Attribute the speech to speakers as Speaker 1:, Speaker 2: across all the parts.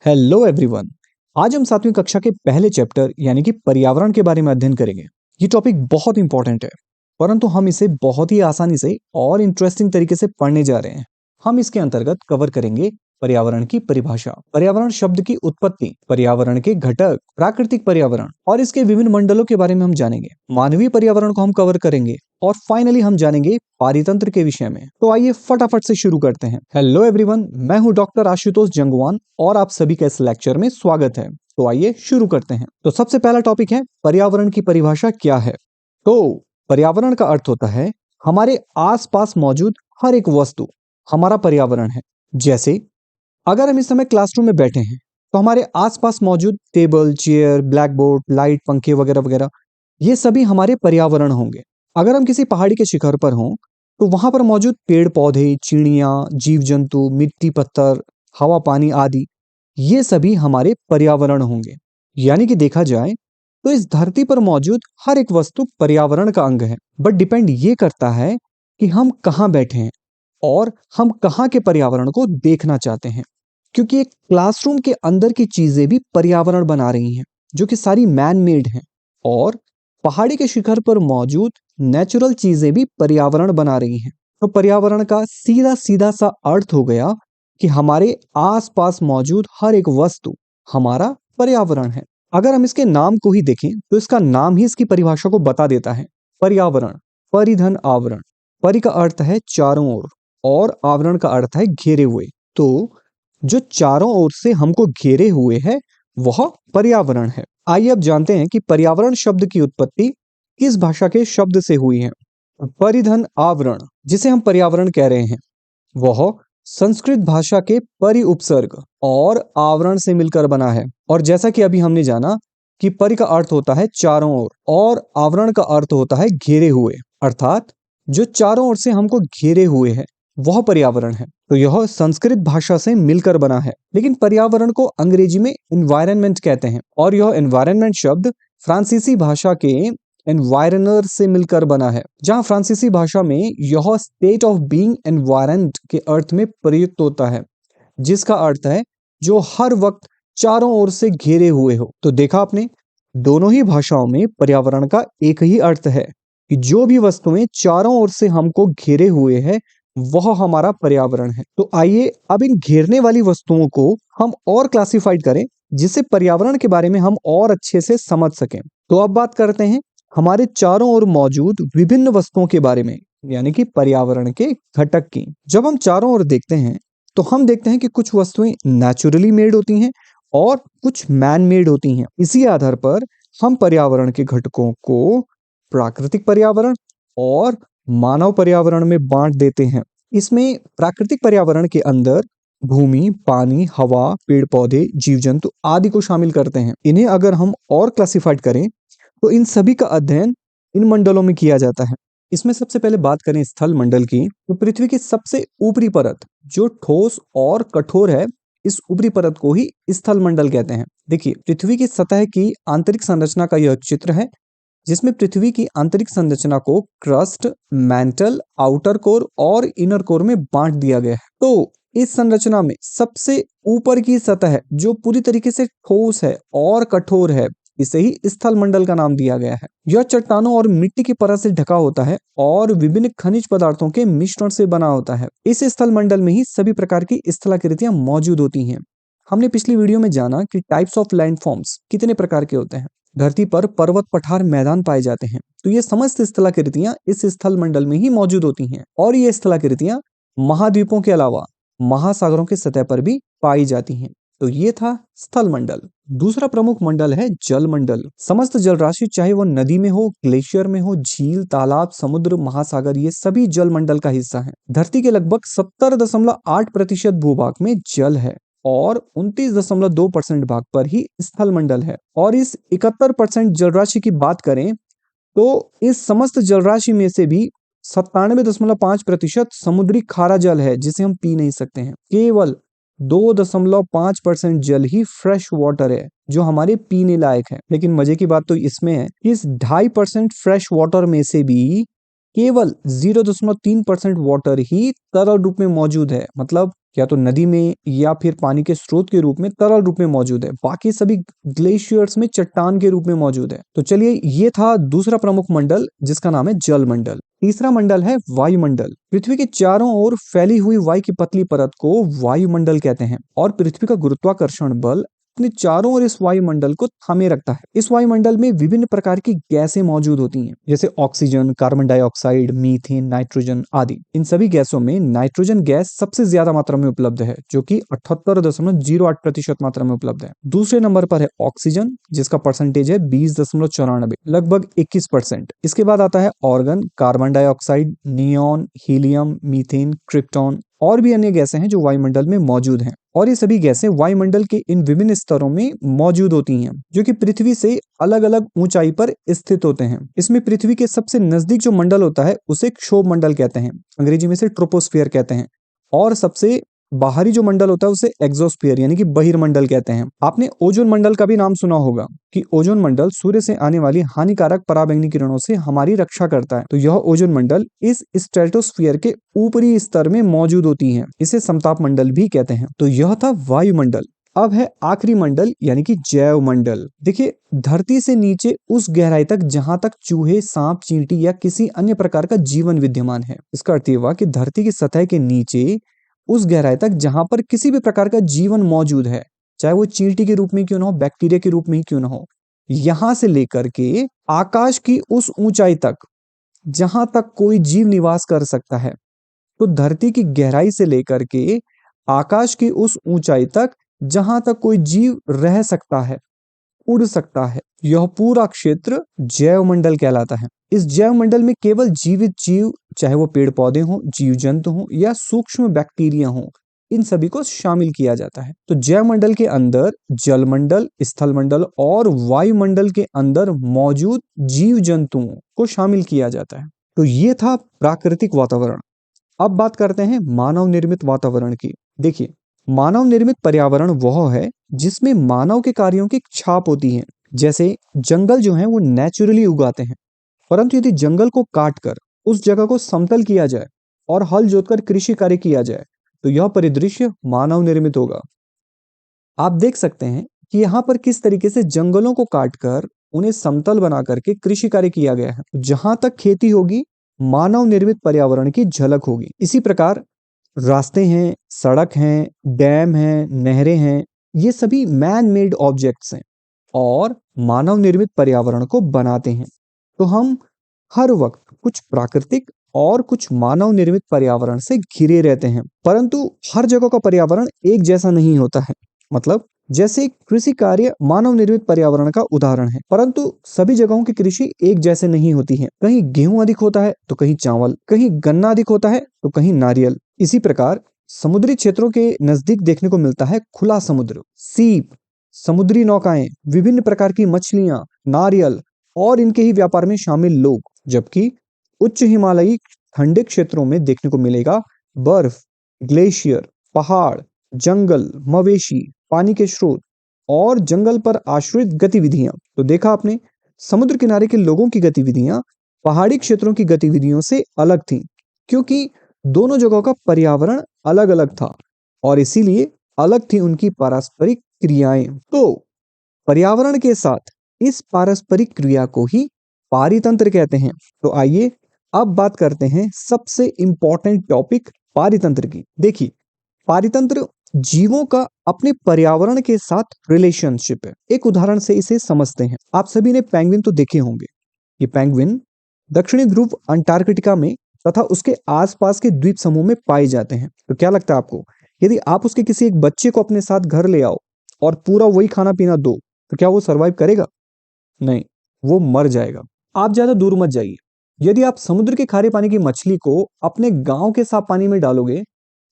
Speaker 1: Hello everyone. आज हम 7वीं कक्षा के पहले चैप्टर यानी कि पर्यावरण के बारे में अध्ययन करेंगे। ये टॉपिक बहुत इंपॉर्टेंट है, परंतु हम इसे बहुत ही आसानी से और इंटरेस्टिंग तरीके से पढ़ने जा रहे हैं। हम इसके अंतर्गत कवर करेंगे पर्यावरण की परिभाषा, पर्यावरण शब्द की उत्पत्ति, पर्यावरण के घटक, प्राकृतिक पर्यावरण और इसके विभिन्न मंडलों के बारे में हम जानेंगे। मानवीय पर्यावरण को हम कवर करेंगे और फाइनली हम जानेंगे पारितंत्र के विषय में। तो आइए फटाफट से शुरू करते हैं। हेलो एवरीवन, मैं हूं डॉक्टर आशुतोष जंगवान और आप सभी का इस लेक्चर में स्वागत है। तो आइए शुरू करते हैं। तो सबसे पहला टॉपिक है पर्यावरण की परिभाषा क्या है। तो पर्यावरण का अर्थ होता है हमारे आसपास मौजूद हर एक वस्तु हमारा पर्यावरण है। जैसे अगर हम इस समय क्लासरूम में बैठे हैं तो हमारे आसपास मौजूद table, chair, black board, light, पंखे वगैरह वगैरह ये सभी हमारे पर्यावरण होंगे। अगर हम किसी पहाड़ी के शिखर पर हों तो वहां पर मौजूद पेड़ पौधे, चिड़िया, जीव जंतु, मिट्टी, पत्थर, हवा, पानी आदि ये सभी हमारे पर्यावरण होंगे। यानी कि देखा जाए तो इस धरती पर मौजूद हर एक वस्तु पर्यावरण का अंग है। बट डिपेंड ये करता है कि हम कहाँ बैठे हैं और हम कहाँ के पर्यावरण को देखना चाहते हैं। क्योंकि एक क्लासरूम के अंदर की चीजें भी पर्यावरण बना रही हैं, जो कि सारी मैन मेड हैं, और पहाड़ी के शिखर पर मौजूद नेचुरल चीजें भी पर्यावरण बना रही हैं। तो पर्यावरण का सीधा सीधा सा अर्थ हो गया कि हमारे आसपास मौजूद हर एक वस्तु हमारा पर्यावरण है। अगर हम इसके नाम को ही देखें तो इसका नाम ही इसकी परिभाषा को बता देता है। पर्यावरण, परिधन, आवरण। परि का अर्थ है चारों ओर और आवरण का अर्थ है घेरे हुए। तो जो चारों ओर से हमको घेरे हुए है वह पर्यावरण है। आइए अब जानते हैं कि पर्यावरण शब्द की उत्पत्ति किस भाषा के शब्द से हुई है। परिधन आवरण, जिसे हम पर्यावरण कह रहे हैं, वह संस्कृत भाषा के परि उपसर्ग और आवरण से मिलकर बना है। और जैसा कि अभी हमने जाना कि परि का अर्थ होता है चारों ओर और आवरण का अर्थ होता है घेरे हुए, अर्थात जो चारों ओर से हमको घेरे हुए है वह पर्यावरण है। तो यह संस्कृत भाषा से मिलकर बना है। लेकिन पर्यावरण को अंग्रेजी में एनवायरनमेंट कहते हैं और यह एनवायरनमेंट शब्द फ्रांसीसी भाषा के एनवायरनर से मिलकर बना है, जहां फ्रांसीसी भाषा में यह स्टेट ऑफ बीइंग एनवायरनड के अर्थ में प्रयुक्त होता है, जिसका अर्थ है जो हर वक्त चारों ओर से घेरे हुए हो। तो देखा आपने, दोनों ही भाषाओं में पर्यावरण का एक ही अर्थ है कि जो भी वस्तुएं चारों ओर से हमको घेरे हुए है वह हमारा पर्यावरण है। तो आइए अब इन घेरने वाली वस्तुओं को हम और क्लासिफाइड करें, जिससे पर्यावरण के बारे में हम और अच्छे से समझ सकें। तो अब बात करते हैं हमारे चारों ओर मौजूद विभिन्न वस्तुओं के बारे में, यानी कि पर्यावरण के घटक की। जब हम चारों ओर देखते हैं तो हम देखते हैं कि कुछ वस्तुएं नेचुरली मेड होती हैं और कुछ मैन मेड होती हैं। इसी आधार पर हम पर्यावरण के घटकों को प्राकृतिक पर्यावरण और मानव पर्यावरण में बांट देते हैं। इसमें प्राकृतिक पर्यावरण के अंदर भूमि, पानी, हवा, पेड़ पौधे, जीव जंतु आदि को शामिल करते हैं। इन्हें अगर हम और क्लासिफाइड करें तो इन सभी का अध्ययन इन मंडलों में किया जाता है। इसमें सबसे पहले बात करें स्थल मंडल की, तो पृथ्वी की सबसे ऊपरी परत जो ठोस और कठोर है, इस ऊपरी परत को ही स्थल मंडल कहते हैं। देखिए, पृथ्वी की सतह की आंतरिक संरचना का यह चित्र है, जिसमें पृथ्वी की आंतरिक संरचना को क्रस्ट, मैंटल, आउटर कोर और इनर कोर में बांट दिया गया है। तो इस संरचना में सबसे ऊपर की सतह जो पूरी तरीके से ठोस है और कठोर है, इसे ही स्थल मंडल का नाम दिया गया है। यह चट्टानों और मिट्टी की परत से ढका होता है और विभिन्न खनिज पदार्थों के मिश्रण से बना होता है। इस स्थल मंडल में ही सभी प्रकार की स्थलाकृतियां मौजूद होती हैं। हमने पिछली वीडियो में जाना कि टाइप्स ऑफ लैंडफॉर्म्स कितने प्रकार के होते हैं। धरती पर पर्वत, पठार, मैदान पाए जाते हैं। तो ये समस्त स्थलाकृतियां इस स्थल मंडल में ही मौजूद होती हैं और ये स्थलाकृतियां महाद्वीपों के अलावा महासागरों की सतह पर भी पाई जाती हैं। तो ये था स्थल मंडल। दूसरा प्रमुख मंडल है जल मंडल। समस्त जल राशि, चाहे वो नदी में हो, ग्लेशियर में हो, झील, तालाब, समुद्र, महासागर, ये सभी जल मंडल का हिस्सा हैं। धरती के लगभग 70.8% भूभाग में जल है और 29.2% भाग पर ही स्थल मंडल है। और इस 71% जल राशि की बात करें तो इस समस्त जल राशि में से भी 97.5% समुद्री खारा जल है, जिसे हम पी नहीं सकते हैं। केवल 2.5% जल ही फ्रेश वाटर है, जो हमारे पीने लायक है। लेकिन मजे की बात तो इसमें है कि इस 2.5% फ्रेश वाटर में से भी केवल 0.3% वाटर ही तरल रूप में मौजूद है, मतलब या तो नदी में या फिर पानी के स्रोत के रूप में तरल रूप में मौजूद है। बाकी सभी ग्लेशियर्स में चट्टान के रूप में मौजूद है। तो चलिए, ये था दूसरा प्रमुख मंडल जिसका नाम है जल मंडल। तीसरा मंडल है वायुमंडल। पृथ्वी के चारों ओर फैली हुई वायु की पतली परत को वायुमंडल कहते हैं और पृथ्वी का गुरुत्वाकर्षण बल अपने चारों ओर इस वायुमंडल को थामे रखता है। इस वायुमंडल में विभिन्न प्रकार की गैसें मौजूद होती हैं, जैसे oxygen, carbon dioxide, methane, nitrogen आदि। इन सभी गैसों में नाइट्रोजन गैस सबसे ज्यादा मात्रा में उपलब्ध है, जो कि 78.08% मात्रा में उपलब्ध है। दूसरे नंबर पर है ऑक्सीजन, जिसका परसेंटेज है 20.94, लगभग 21%। इसके बाद आता है organ, carbon dioxide, neon, helium, methane, krypton और भी अन्य गैसें हैं जो वायुमंडल में मौजूद हैं। और ये सभी गैसें वायुमंडल के इन विभिन्न स्तरों में मौजूद होती हैं, जो कि पृथ्वी से अलग अलग ऊंचाई पर स्थित होते हैं। इसमें पृथ्वी के सबसे नजदीक जो मंडल होता है उसे क्षोभ मंडल कहते हैं, अंग्रेजी में से ट्रोपोस्फियर कहते हैं। और सबसे बाहरी जो मंडल होता है उसे एक्सोस्फियर यानी कि बहिर्मंडल कहते हैं। आपने ओजोन मंडल का भी नाम सुना होगा कि ओजोन मंडल सूर्य से आने वाली हानिकारक पराबैंगनी किरणों से हमारी रक्षा करता है। तो यह ओजोन मंडल इस स्ट्रेटोस्फियर के ऊपरी स्तर में मौजूद होती है। इसे समताप मंडल भी कहते हैं। तो यह था वायुमंडल। अब है आखिरी मंडल यानी कि जैव मंडल। देखिए, धरती से नीचे उस गहराई तक जहां तक चूहे, सांप, चींटी या किसी अन्य प्रकार का जीवन विद्यमान है। इसका अर्थ यह हुआ कि धरती की सतह के नीचे उस गहराई तक जहां पर किसी भी प्रकार का जीवन मौजूद है, चाहे वो चींटी के रूप में क्यों ना हो, बैक्टीरिया के रूप में ही क्यों ना हो, यहां से लेकर के आकाश की उस ऊंचाई तक जहां तक कोई जीव निवास कर सकता है। तो धरती की गहराई से लेकर के आकाश की उस ऊंचाई तक जहां तक कोई जीव रह सकता है, उड़ सकता है, यह पूरा क्षेत्र जैव मंडल कहलाता है। इस जैव मंडल में केवल जीवित जीव, चाहे वो पेड़ पौधे हों, जीव जंतु हों या सूक्ष्म बैक्टीरिया हों, इन सभी को शामिल किया जाता है। तो जैव मंडल के अंदर जल मंडल, स्थल मंडल और वायुमंडल के अंदर मौजूद जीव जंतुओं को शामिल किया जाता है। तो ये था प्राकृतिक वातावरण। अब बात करते हैं मानव निर्मित वातावरण की। देखिए, मानव निर्मित पर्यावरण वह है जिसमें मानव के कार्यों की छाप होती है। जैसे जंगल जो है वो नेचुरली उगाते हैं, परंतु यदि जंगल को काटकर उस जगह को समतल किया जाए और हल जोतकर कृषि कार्य किया जाए तो यह परिदृश्य मानव निर्मित होगा। आप देख सकते हैं कि यहाँ पर किस तरीके से जंगलों को काटकर उन्हें समतल बना करके कृषि कार्य किया गया है। जहां तक खेती होगी, मानव निर्मित पर्यावरण की झलक होगी। इसी प्रकार रास्ते हैं, सड़क हैं, डैम हैं, नहरें हैं, ये सभी मैन मेड ऑब्जेक्ट्स हैं और मानव निर्मित पर्यावरण को बनाते हैं। तो हम हर वक्त कुछ प्राकृतिक और कुछ मानव निर्मित पर्यावरण से घिरे रहते हैं, परंतु हर जगह का पर्यावरण एक जैसा नहीं होता है। मतलब जैसे कृषि कार्य मानव निर्मित पर्यावरण का उदाहरण है, परंतु सभी जगहों की कृषि एक जैसे नहीं होती है। कहीं गेहूं अधिक होता है तो कहीं चावल, कहीं गन्ना अधिक होता है तो कहीं नारियल। इसी प्रकार समुद्री क्षेत्रों के नजदीक देखने को मिलता है खुला समुद्र, सीप, समुद्री नौकाएं, विभिन्न प्रकार की मछलियां, नारियल और इनके ही व्यापार में शामिल लोग। जबकि उच्च हिमालयी ठंडे क्षेत्रों में देखने को मिलेगा बर्फ, ग्लेशियर, पहाड़, जंगल, मवेशी, पानी के स्रोत और जंगल पर आश्रित गतिविधियां। तो देखा आपने, समुद्र किनारे के लोगों की गतिविधियां पहाड़ी क्षेत्रों की गतिविधियों से अलग थीं, क्योंकि दोनों जगहों का पर्यावरण अलग अलग था और इसीलिए अलग थी उनकी पारस्परिक क्रियाएं। तो पर्यावरण के साथ इस पारस्परिक क्रिया को ही पारितंत्र कहते हैं। तो आइए अब बात करते हैं सबसे इंपॉर्टेंट टॉपिक पारितंत्र की। देखिए, पारितंत्र जीवों का अपने पर्यावरण के साथ रिलेशनशिप है। एक उदाहरण से इसे समझते हैं। आप सभी ने पेंगुइन तो देखे होंगे। ये पेंगुइन दक्षिणी ध्रुव अंटार्कटिका में तथा उसके आसपास के द्वीप समूह में पाए जाते हैं। तो क्या लगता है आपको, यदि आप उसके किसी एक बच्चे को अपने साथ घर ले आओ और पूरा वही खाना पीना दो, तो क्या वो सरवाइव करेगा? नहीं, वो मर जाएगा। आप ज्यादा दूर मत जाइए। यदि आप समुद्र के खारे पानी की मछली को अपने गांव के साफ पानी में डालोगे,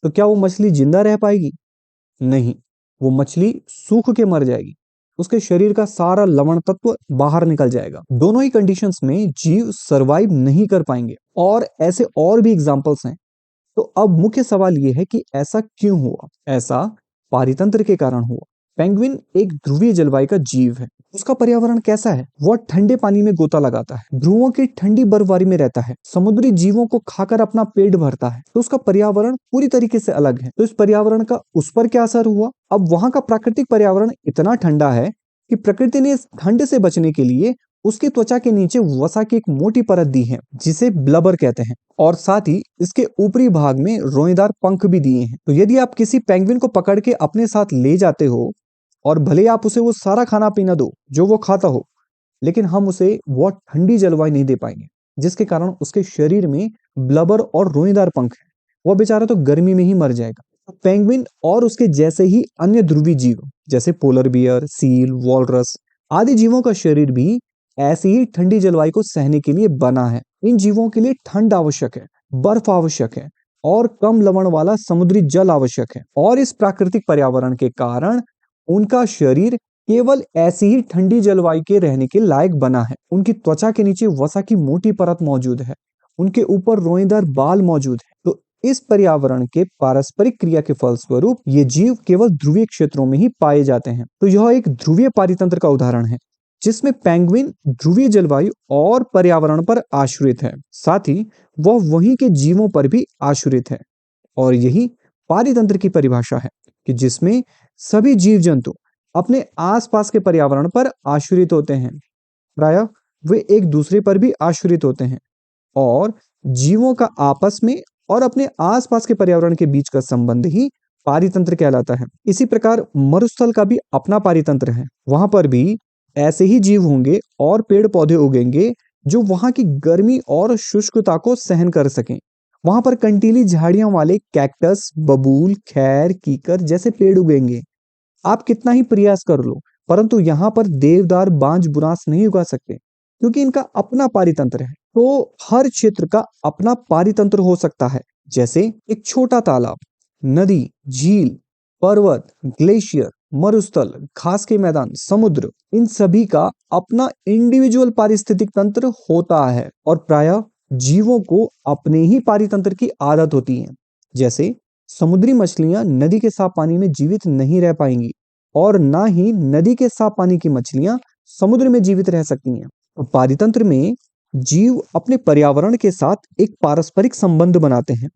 Speaker 1: तो क्या वो मछली जिंदा रह पाएगी? नहीं, वो मछली सूख के मर जाएगी। उसके शरीर का सारा लवण तत्व बाहर निकल जाएगा। दोनों ही कंडीशंस में जीव सरवाइव नहीं कर पाएंगे और ऐसे और भी एग्जांपल्स हैं। तो अब मुख्य सवाल यह है कि ऐसा क्यों हुआ? ऐसा पारितंत्र के कारण हुआ। पेंगुइन एक ध्रुवीय जलवायु का जीव है। उसका पर्यावरण कैसा है? वह ठंडे पानी में गोता लगाता है, ध्रुवों की ठंडी बर्फबारी में रहता है, समुद्री जीवों को खाकर अपना पेट भरता है। तो उसका पर्यावरण पूरी तरीके से अलग है। तो इस पर्यावरण का उस पर क्या असर हुआ? अब वहां का प्राकृतिक पर्यावरण इतना ठंडा है कि प्रकृति ने इस ठंड से बचने के लिए उसकी त्वचा के नीचे वसा की एक मोटी परत दी है, जिसे ब्लबर कहते हैं, और साथ ही इसके ऊपरी भाग में रोएदार पंख भी दिए हैं। तो यदि आप किसी पेंगुइन को पकड़ के अपने साथ ले जाते हो और भले आप उसे वो सारा खाना पीना दो जो वो खाता हो, लेकिन हम उसे वो ठंडी जलवायु नहीं दे पाएंगे, जिसके कारण उसके शरीर में ब्लबर और रोएदार पंख है। वह बेचारा तो गर्मी में ही मर जाएगा। तो पेंगुइन और उसके जैसे ही अन्य ध्रुवीय जीव जैसे पोलर बियर, सील, वॉलरस आदि जीवों का शरीर भी ऐसी ही ठंडी जलवायु को सहने के लिए बना है। इन जीवों के लिए ठंड आवश्यक है, बर्फ आवश्यक है और कम लवण वाला समुद्री जल आवश्यक है। और इस प्राकृतिक पर्यावरण के कारण उनका शरीर केवल ऐसी ही ठंडी जलवायु के रहने के लायक बना है। उनकी त्वचा के नीचे वसा की मोटी परत मौजूद है, उनके ऊपर रोएदार बाल मौजूद है। तो इस पर्यावरण के पारस्परिक क्रिया के फलस्वरूप ये जीव केवल ध्रुवीय क्षेत्रों में ही पाए जाते हैं। तो यह एक ध्रुवीय पारितंत्र का उदाहरण है, जिसमें पेंगुइन ध्रुवीय जलवायु और पर्यावरण पर आश्रित है, साथ ही वह वहीं के जीवों पर भी आश्रित है। और यही पारितंत्र की परिभाषा है कि जिसमें सभी जीव जंतु अपने आसपास के पर्यावरण पर आश्रित होते हैं, प्रायः वे एक दूसरे पर भी आश्रित होते हैं, और जीवों का आपस में और अपने आसपास के पर्यावरण के बीच का संबंध ही पारितंत्र कहलाता है। इसी प्रकार मरुस्थल का भी अपना पारितंत्र है। वहां पर भी ऐसे ही जीव होंगे और पेड़ पौधे उगेंगे जो वहां की गर्मी और शुष्कता को सहन कर सकें। वहां पर कंटीली झाड़ियां वाले कैक्टस, बबूल, खैर, कीकर जैसे पेड़ उगेंगे। आप कितना ही प्रयास कर लो, परंतु यहाँ पर देवदार, बांज, बुरांस नहीं उगा सकते, क्योंकि इनका अपना पारितंत्र है। तो हर क्षेत्र का अपना पारितंत्र हो सकता है, जैसे एक छोटा तालाब, नदी, झील, पर्वत, ग्लेशियर, मरुस्थल, घास के मैदान, समुद्र, इन सभी का अपना इंडिविजुअल पारिस्थितिक तंत्र होता है। और प्रायः जीवों को अपने ही पारितंत्र की आदत होती है। जैसे समुद्री मछलियां नदी के साफ पानी में जीवित नहीं रह पाएंगी, और ना ही नदी के साफ पानी की मछलियां समुद्र में जीवित रह सकती हैं। तो पारितंत्र में जीव अपने पर्यावरण के साथ एक पारस्परिक संबंध बनाते हैं,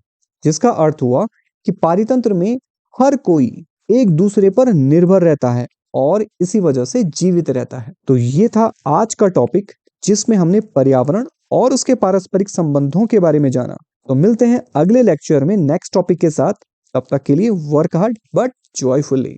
Speaker 1: जिसका अर्थ हुआ कि पारितंत्र में हर कोई एक दूसरे पर निर्भर रहता है और इसी वजह से जीवित रहता है। तो ये था आज का टॉपिक, जिसमें हमने पर्यावरण और उसके पारस्परिक संबंधों के बारे में जाना। तो मिलते हैं अगले लेक्चर में नेक्स्ट टॉपिक के साथ। तब तक के लिए वर्क हार्ड बट जॉयफुली।